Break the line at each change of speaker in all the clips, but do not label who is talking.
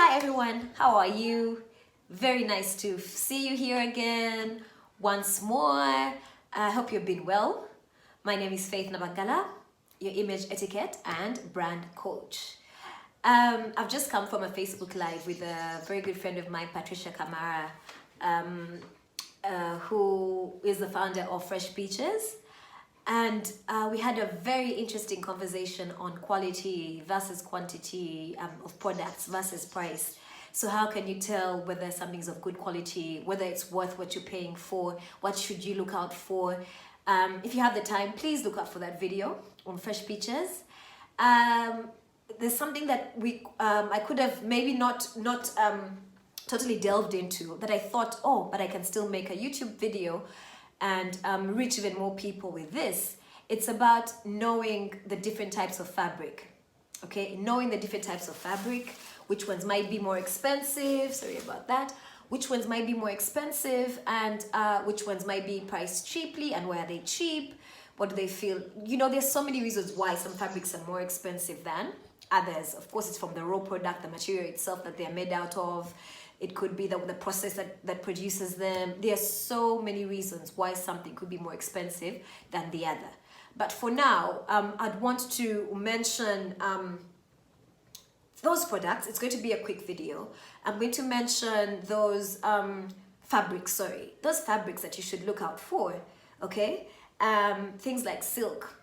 Hi everyone, how are you? Very nice to see you here again once more. I hope you've been well. My name is Faith Nabangala, your image etiquette and brand coach. I've just come from a Facebook Live with a very good friend of mine, Patricia Kamara, who is the founder of Fresh Peaches. And we had a very interesting conversation on quality versus quantity of products versus price. So how can you tell whether something's of good quality, whether it's worth what you're paying for, what should you look out for? If you have the time, please look out for that video on Fresh Peaches. There's something that I could have maybe not totally delved into that I thought, oh, but I can still make a YouTube video and reach even more people with this. It's about knowing the different types of fabric, okay? Knowing the different types of fabric, which ones might be more expensive, sorry about that, which ones might be more expensive and which ones might be priced cheaply and why are they cheap, what do they feel? You know, there's so many reasons why some fabrics are more expensive than others. Of course, it's from the raw product, the material itself that they're made out of. It could be the process that produces them. There are so many reasons why something could be more expensive than the other. But for now, I'd want to mention those products. It's going to be a quick video. I'm going to mention those fabrics that you should look out for, okay? Things like silk.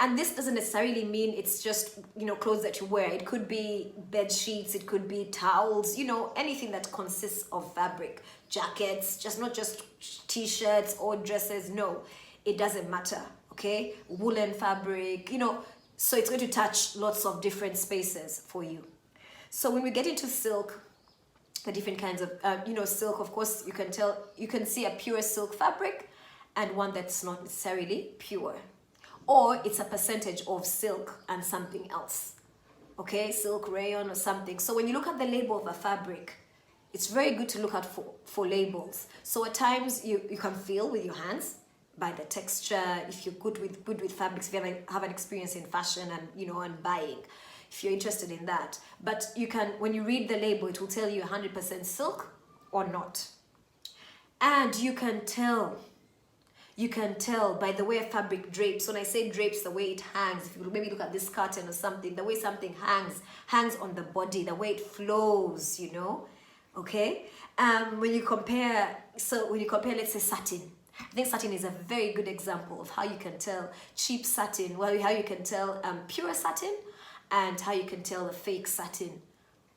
And this doesn't necessarily mean it's just, you know, clothes that you wear. It could be bed sheets, it could be towels, you know, anything that consists of fabric. Jackets, not just t-shirts or dresses. No, it doesn't matter, okay? Woolen fabric, you know, so it's going to touch lots of different spaces for you. So when we get into silk, the different kinds of, silk, of course, you can see a pure silk fabric and one that's not necessarily pure. Or it's a percentage of silk and something else, okay? Silk, rayon or something. So when you look at the label of a fabric, it's very good to look out for labels. So at times you can feel with your hands by the texture, if you're good with fabrics, if you have an experience in fashion and, you know, and buying, if you're interested in that. But you can, when you read the label, it will tell you 100% silk or not. And you can tell by the way a fabric drapes. When I say drapes, the way it hangs, if you maybe look at this curtain or something, the way something hangs on the body, the way it flows, you know, okay? When you compare, let's say satin. I think satin is a very good example of how you can tell cheap satin, well, how you can tell pure satin and how you can tell the fake satin,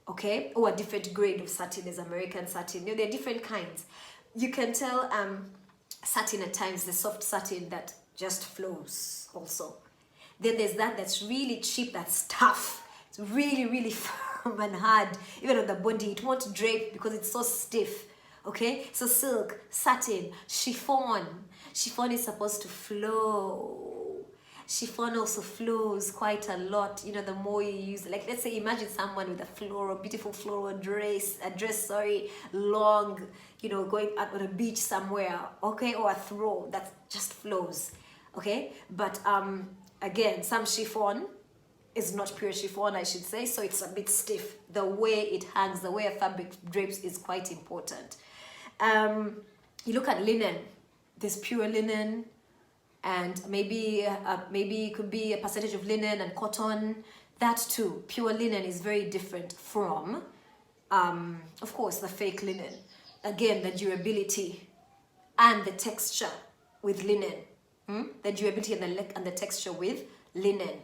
okay? Or a different grade of satin is American satin. You know, there are different kinds. You can tell satin at times, the soft satin that just flows also. Then there's that's really cheap, that's tough. It's really, really firm and hard. Even on the body, it won't drape because it's so stiff, okay? So silk, satin, chiffon. Chiffon is supposed to flow. Chiffon also flows quite a lot, you know, the more you use it. Like, let's say, imagine someone with a beautiful floral dress, long, you know, going out on a beach somewhere, okay, or a throw that just flows, okay? But again, some chiffon is not pure chiffon, I should say, so it's a bit stiff. The way it hangs, the way a fabric drapes is quite important. You look at linen. There's pure linen, and maybe it could be a percentage of linen and cotton. That too, pure linen is very different from, of course, the fake linen. Again, the durability and the texture with linen. The durability and the texture with linen.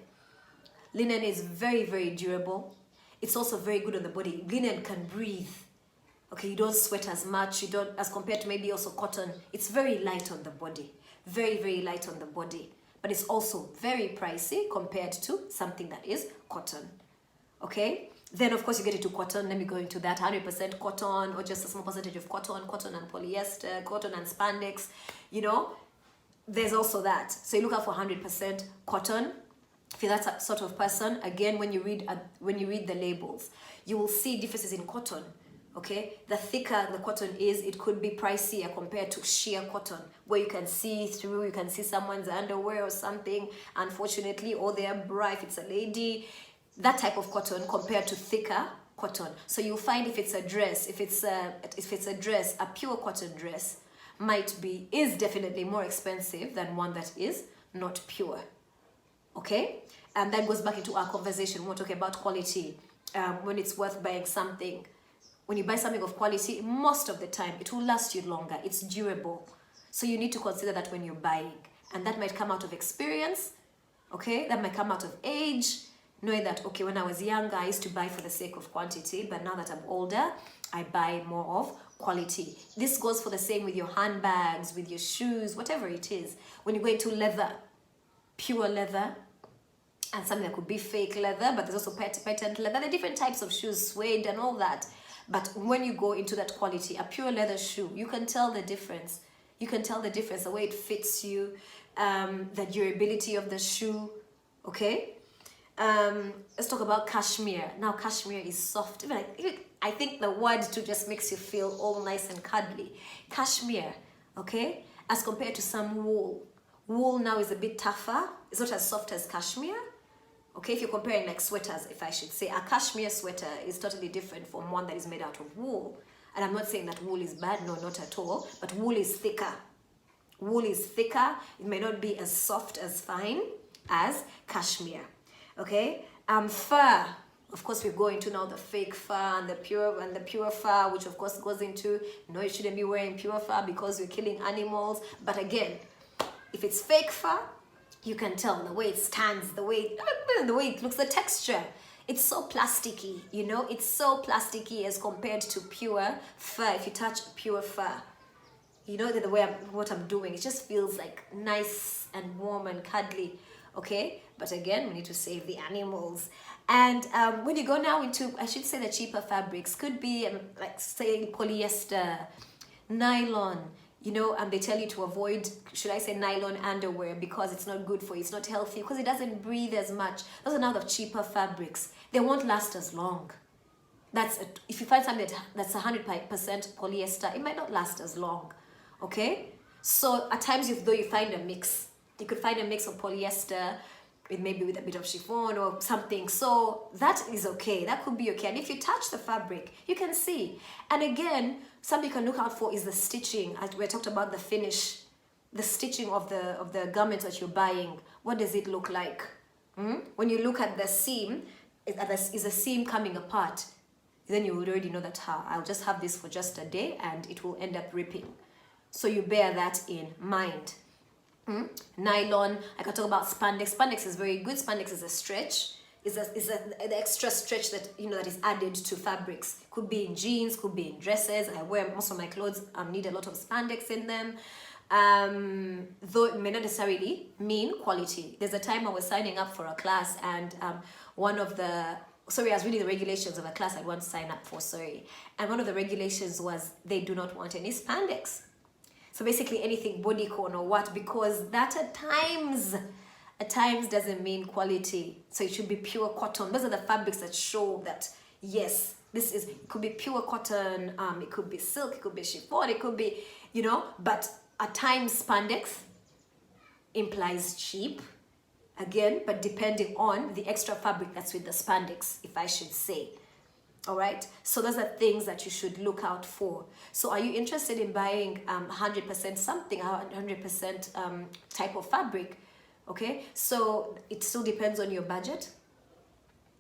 Linen is very, very durable. It's also very good on the body. Linen can breathe. Okay, you don't sweat as much. You don't, as compared to maybe also cotton. It's very light on the body. Very, very light on the body. But it's also very pricey compared to something that is cotton. Okay? Then, of course, you get into cotton. Let me go into that. 100% cotton or just a small percentage of cotton and polyester, cotton and spandex. You know, there's also that. So you look out for 100% cotton. If you're that sort of person, again, when you read the labels, you will see differences in cotton. Okay, the thicker the cotton is, it could be pricier compared to sheer cotton, where you can see through, you can see someone's underwear or something, unfortunately, or their bra if it's a lady. That type of cotton compared to thicker cotton. So you'll find if it's a dress, if it's a dress, a pure cotton dress is definitely more expensive than one that is not pure. Okay, and that goes back into our conversation. We're talking about quality. When it's worth buying something, when you buy something of quality, most of the time it will last you longer. It's durable. So you need to consider that when you're buying, and that might come out of experience. Okay, that might come out of age, knowing that, okay, when I was younger, I used to buy for the sake of quantity, but now that I'm older, I buy more of quality. This goes for the same with your handbags, with your shoes, whatever it is. When you go into leather, pure leather, and something that could be fake leather, but there's also patent leather. There are different types of shoes, suede and all that. But when you go into that quality, a pure leather shoe, you can tell the difference. You can tell the difference, the way it fits you, the durability of the shoe, okay? Let's talk about cashmere. Now, cashmere is soft. Even I think the word too just makes you feel all nice and cuddly. Cashmere, okay? As compared to some wool. Wool now is a bit tougher. It's not as soft as cashmere. Okay, if you're comparing like sweaters, if I should say, a cashmere sweater is totally different from one that is made out of wool. And I'm not saying that wool is bad, no, not at all. But wool is thicker. Wool is thicker. It may not be as soft, as fine as cashmere. Okay, fur. Of course, we go into now the fake fur and the pure fur, which of course goes into, no, you shouldn't be wearing pure fur because you're killing animals. But again, if it's fake fur, you can tell the way it stands, the way it looks, the texture. It's so plasticky, you know, it's so plasticky as compared to pure fur. If you touch pure fur, you know that the way what I'm doing, it just feels like nice and warm and cuddly, okay? But again, we need to save the animals. And when you go now into, I should say, the cheaper fabrics, could be like say polyester, nylon, you know, and they tell you to avoid, should I say, nylon underwear because it's not good for you, it's not healthy, because it doesn't breathe as much. Those are now the cheaper fabrics. They won't last as long. If you find something that's 100% polyester, it might not last as long, okay? So at times, though you find a mix, you could find a mix of polyester, maybe with a bit of chiffon or something. So that is okay. That could be okay. And if you touch the fabric, you can see. And again, something you can look out for is the stitching. As we talked about the finish, the stitching of the garments that you're buying. What does it look like? When you look at the seam, is the seam coming apart? Then you would already know that I'll just have this for just a day and it will end up ripping. So you bear that in mind. Nylon, I can talk about spandex. Spandex is very good. Spandex is a stretch. Is the extra stretch that, you know, that is added to fabrics. Could be in jeans, could be in dresses. I wear most of my clothes need a lot of spandex in them. Though it may not necessarily mean quality. There's a time I was signing up for a class and I was reading the regulations of a class I want to sign up for, and one of the regulations was they do not want any spandex. So basically anything bodycon or what, because that at times doesn't mean quality. So it should be pure cotton. Those are the fabrics that show that, yes, it could be pure cotton, it could be silk, it could be chiffon, it could be, you know, but at times spandex implies cheap, again, but depending on the extra fabric that's with the spandex, if I should say. All right, so those are things that you should look out for. So are you interested in buying 100% something, 100% type of fabric? Okay, so it still depends on your budget.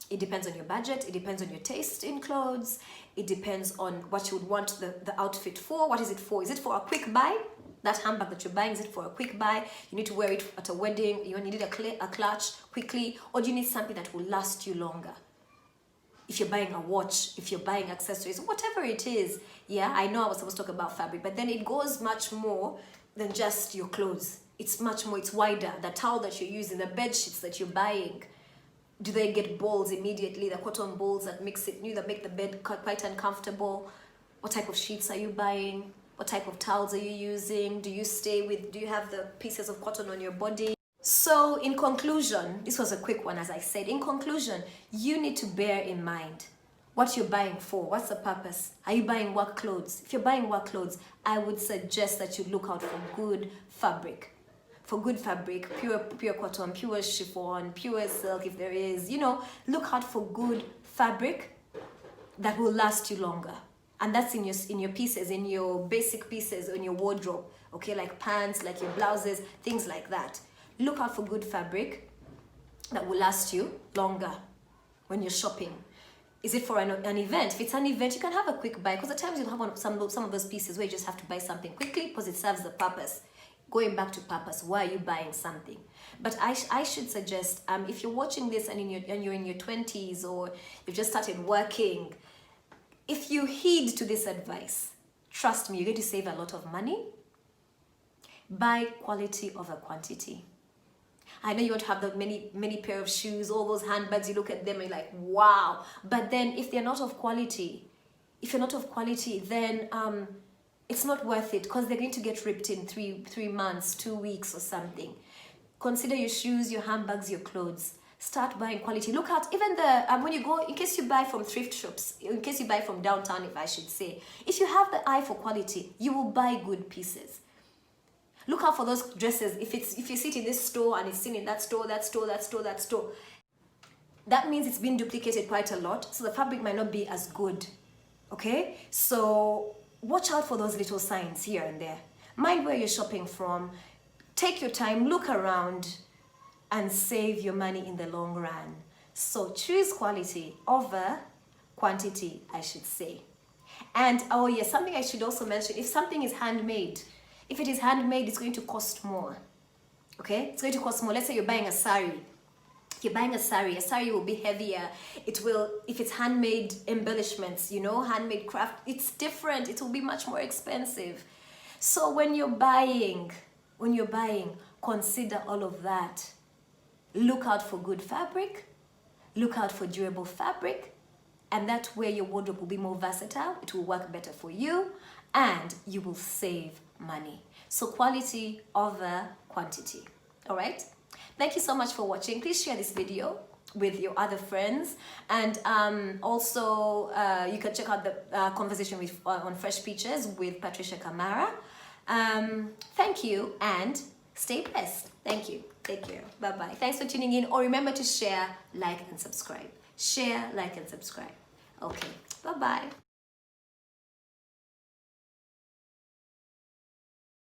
It depends on your budget. It depends on your taste in clothes. It depends on what you would want the outfit for. What is it for? Is it for a quick buy? That handbag that you're buying, is it for a quick buy? You need to wear it at a wedding. You need a clutch quickly, or do you need something that will last you longer? If you're buying a watch, if you're buying accessories, whatever it is. Yeah, I know I was supposed to talk about fabric, but then it goes much more than just your clothes. It's much more, it's wider. The towel that you're using, the bed sheets that you're buying, do they get balls immediately? The cotton balls that make the bed quite uncomfortable. What type of sheets are you buying? What type of towels are you using? Do you have the pieces of cotton on your body? So in conclusion, this was a quick one, as I said. In conclusion, you need to bear in mind what you're buying for. What's the purpose? Are you buying work clothes? If you're buying work clothes, I would suggest that you look out for good fabric. For good fabric, pure cotton, pure chiffon, pure silk, if there is, you know, look out for good fabric, that will last you longer. And that's in your pieces, in your basic pieces, in your wardrobe, okay, like pants, like your blouses, things like that. Look out for good fabric that will last you longer when you're shopping. Is it for an event? If it's an event, you can have a quick buy, because at times you'll have some of those pieces where you just have to buy something quickly because it serves the purpose. Going back to purpose, why are you buying something? But I should suggest, if you're watching this and you're in your 20s or you've just started working, if you heed to this advice, trust me, you're going to save a lot of money. Buy quality over quantity. I know you want to have the many pair of shoes, all those handbags, you look at them and you're like, wow. But then if they're not of quality, then it's not worth it, because they're going to get ripped in three months, 2 weeks or something. Consider your shoes, your handbags, your clothes. Start buying quality. Look out, even when you go, in case you buy from thrift shops, in case you buy from downtown, if I should say, if you have the eye for quality, you will buy good pieces. Look out for those dresses. If you sit in this store and it's seen in that store, that means it's been duplicated quite a lot, so the fabric might not be as good. Okay, so watch out for those little signs here and there. Mind where you're shopping from. Take your time, look around, and save your money in the long run. So choose quality over quantity, I should say. And oh yes, something I should also mention, if something is handmade, if it is handmade, it's going to cost more. Okay, it's going to cost more. Let's say you're buying a sari. If you're buying a sari will be heavier. It will, if it's handmade embellishments, you know, handmade craft, it's different. It will be much more expensive. So when you're buying, consider all of that. Look out for good fabric, look out for durable fabric, and that way your wardrobe will be more versatile, it will work better for you, and you will save money. So quality over quantity. All right? Thank you so much for watching. Please share this video with your other friends, and also you can check out the conversation on Fresh Peaches with Patricia Kamara. Thank you, and stay blessed. Thank you. Take care. Bye-bye. Thanks for tuning in. Or remember to share, like, and subscribe. Share, like, and subscribe. Okay. Bye-bye.